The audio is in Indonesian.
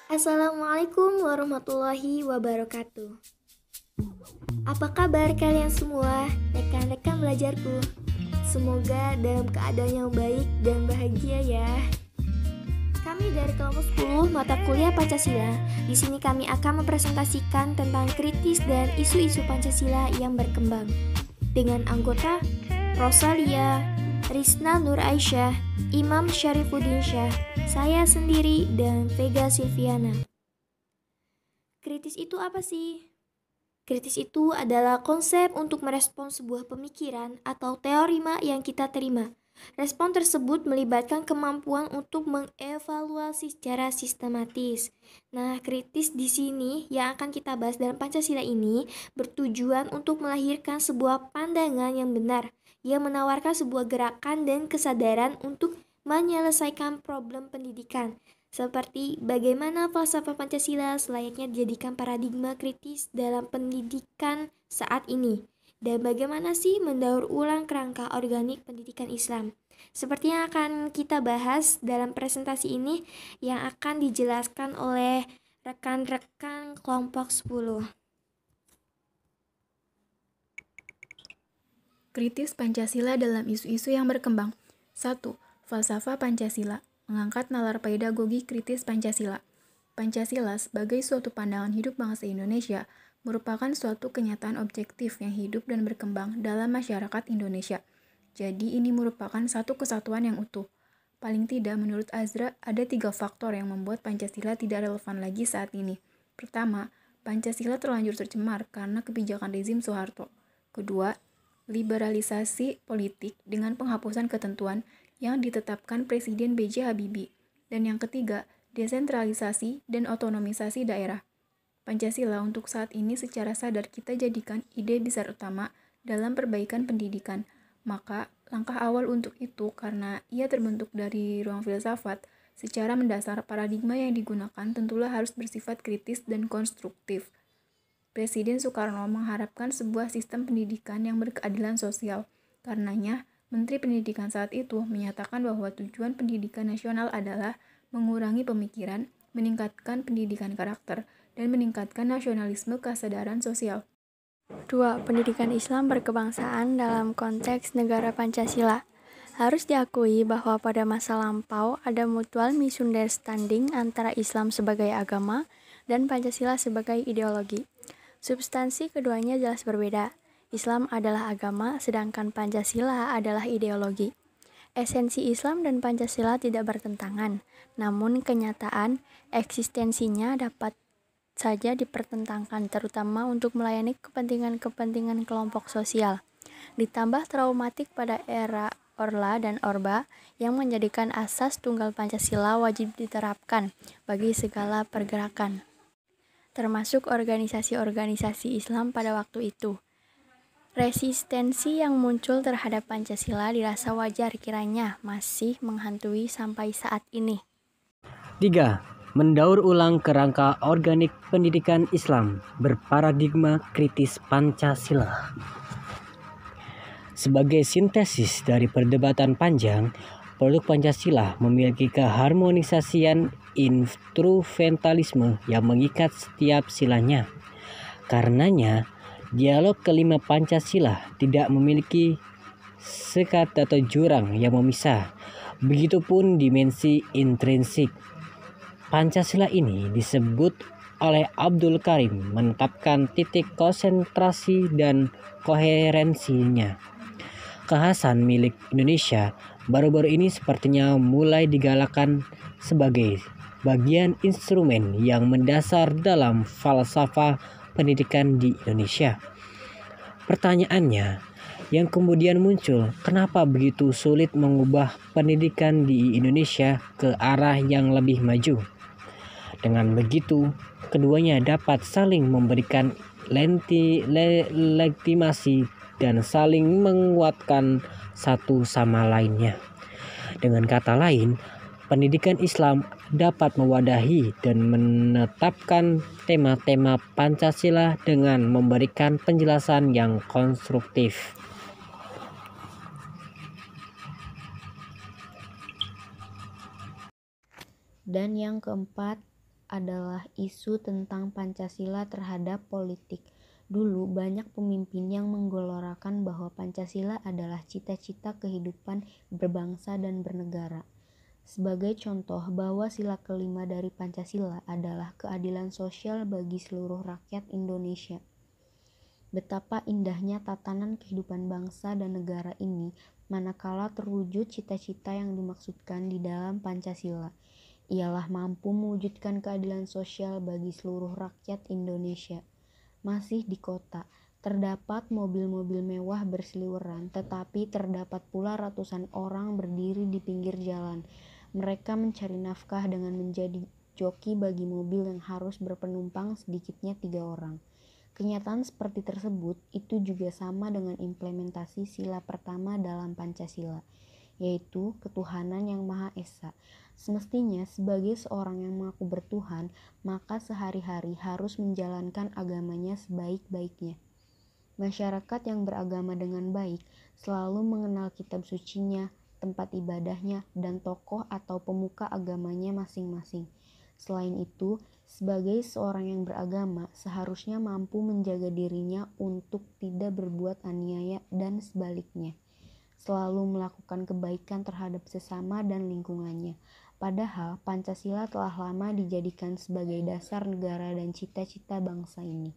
Assalamualaikum warahmatullahi wabarakatuh. Apa kabar kalian semua, rekan-rekan belajarku? Semoga dalam keadaan yang baik dan bahagia ya. Kami dari kelompok 10 mata kuliah Pancasila. Di sini kami akan mempresentasikan tentang kritis dan isu-isu Pancasila yang berkembang. Dengan anggota Rosalia, Risna Nur Aisyah, Imam Syarifuddin Syah, saya sendiri, dan Vega Silviana. Kritis itu apa sih? Kritis itu adalah konsep untuk merespon sebuah pemikiran atau teorema yang kita terima. Respon tersebut melibatkan kemampuan untuk mengevaluasi secara sistematis. Nah, kritis di sini yang akan kita bahas dalam Pancasila ini bertujuan untuk melahirkan sebuah pandangan yang benar, yang menawarkan sebuah gerakan dan kesadaran untuk menyelesaikan problem pendidikan. Seperti bagaimana falsafah Pancasila selayaknya dijadikan paradigma kritis dalam pendidikan saat ini. Dan bagaimana sih mendaur ulang kerangka organik pendidikan Islam. Seperti yang akan kita bahas dalam presentasi ini yang akan dijelaskan oleh rekan-rekan kelompok 10. Kritis Pancasila dalam isu-isu yang berkembang. 1. Falsafah Pancasila mengangkat nalar pedagogi kritis Pancasila. Pancasila sebagai suatu pandangan hidup bangsa Indonesia merupakan suatu kenyataan objektif yang hidup dan berkembang dalam masyarakat Indonesia. Jadi ini merupakan satu kesatuan yang utuh. Paling tidak menurut Azra ada 3 faktor yang membuat Pancasila tidak relevan lagi saat ini. Pertama, Pancasila terlanjur tercemar karena kebijakan rezim Soeharto. Kedua, liberalisasi politik dengan penghapusan ketentuan yang ditetapkan Presiden B.J. Habibie. Dan yang ketiga, desentralisasi dan otonomisasi daerah. Pancasila untuk saat ini secara sadar kita jadikan ide besar utama dalam perbaikan pendidikan. Maka, langkah awal untuk itu karena ia terbentuk dari ruang filsafat, secara mendasar paradigma yang digunakan tentulah harus bersifat kritis dan konstruktif. Presiden Soekarno mengharapkan sebuah sistem pendidikan yang berkeadilan sosial. Karenanya, Menteri Pendidikan saat itu menyatakan bahwa tujuan pendidikan nasional adalah mengurangi pemikiran, meningkatkan pendidikan karakter, dan meningkatkan nasionalisme kesadaran sosial. 2. Pendidikan Islam berkebangsaan dalam konteks negara Pancasila. Harus diakui bahwa pada masa lampau ada mutual misunderstanding antara Islam sebagai agama dan Pancasila sebagai ideologi. Substansi keduanya jelas berbeda. Islam adalah agama, sedangkan Pancasila adalah ideologi. Esensi Islam dan Pancasila tidak bertentangan, namun kenyataan eksistensinya dapat saja dipertentangkan, terutama untuk melayani kepentingan-kepentingan kelompok sosial. Ditambah traumatik pada era Orla dan Orba yang menjadikan asas tunggal Pancasila wajib diterapkan bagi segala pergerakan, termasuk organisasi-organisasi Islam pada waktu itu. Resistensi yang muncul terhadap Pancasila dirasa wajar kiranya masih menghantui sampai saat ini. 3. Mendaur ulang kerangka organik pendidikan Islam berparadigma kritis Pancasila. Sebagai sintesis dari perdebatan panjang, produk Pancasila memiliki keharmonisasian instrumentalisme yang mengikat setiap silanya. Karenanya, dialog kelima Pancasila tidak memiliki sekat atau jurang yang memisah. Begitupun dimensi intrinsik. Pancasila ini disebut oleh Abdul Karim menetapkan titik konsentrasi dan koherensinya. Kekhasan milik Indonesia baru-baru ini sepertinya mulai digalakkan sebagai bagian instrumen yang mendasar dalam falsafah pendidikan di Indonesia. Pertanyaannya yang kemudian muncul, kenapa begitu sulit mengubah pendidikan di Indonesia ke arah yang lebih maju? Dengan begitu, keduanya dapat saling memberikan legitimasi dan saling menguatkan satu sama lainnya. Dengan kata lain, pendidikan Islam dapat mewadahi dan menetapkan tema-tema Pancasila dengan memberikan penjelasan yang konstruktif. Dan yang keempat, adalah isu tentang Pancasila terhadap politik. Dulu banyak pemimpin yang menggelorakan bahwa Pancasila adalah cita-cita kehidupan berbangsa dan bernegara. Sebagai contoh bahwa sila kelima dari Pancasila adalah keadilan sosial bagi seluruh rakyat Indonesia. Betapa indahnya tatanan kehidupan bangsa dan negara ini manakala terwujud cita-cita yang dimaksudkan di dalam Pancasila. Ialah mampu mewujudkan keadilan sosial bagi seluruh rakyat Indonesia. Masih di kota, terdapat mobil-mobil mewah berseliweran, tetapi terdapat pula ratusan orang berdiri di pinggir jalan. Mereka mencari nafkah dengan menjadi joki bagi mobil yang harus berpenumpang sedikitnya 3 orang. Kenyataan seperti tersebut itu juga sama dengan implementasi sila pertama dalam Pancasila, yaitu ketuhanan yang Maha Esa. Semestinya sebagai seorang yang mengaku bertuhan, maka sehari-hari harus menjalankan agamanya sebaik-baiknya. Masyarakat yang beragama dengan baik selalu mengenal kitab sucinya, tempat ibadahnya, dan tokoh atau pemuka agamanya masing-masing. Selain itu, sebagai seorang yang beragama seharusnya mampu menjaga dirinya untuk tidak berbuat aniaya dan sebaliknya, selalu melakukan kebaikan terhadap sesama dan lingkungannya. Padahal Pancasila telah lama dijadikan sebagai dasar negara dan cita-cita bangsa ini.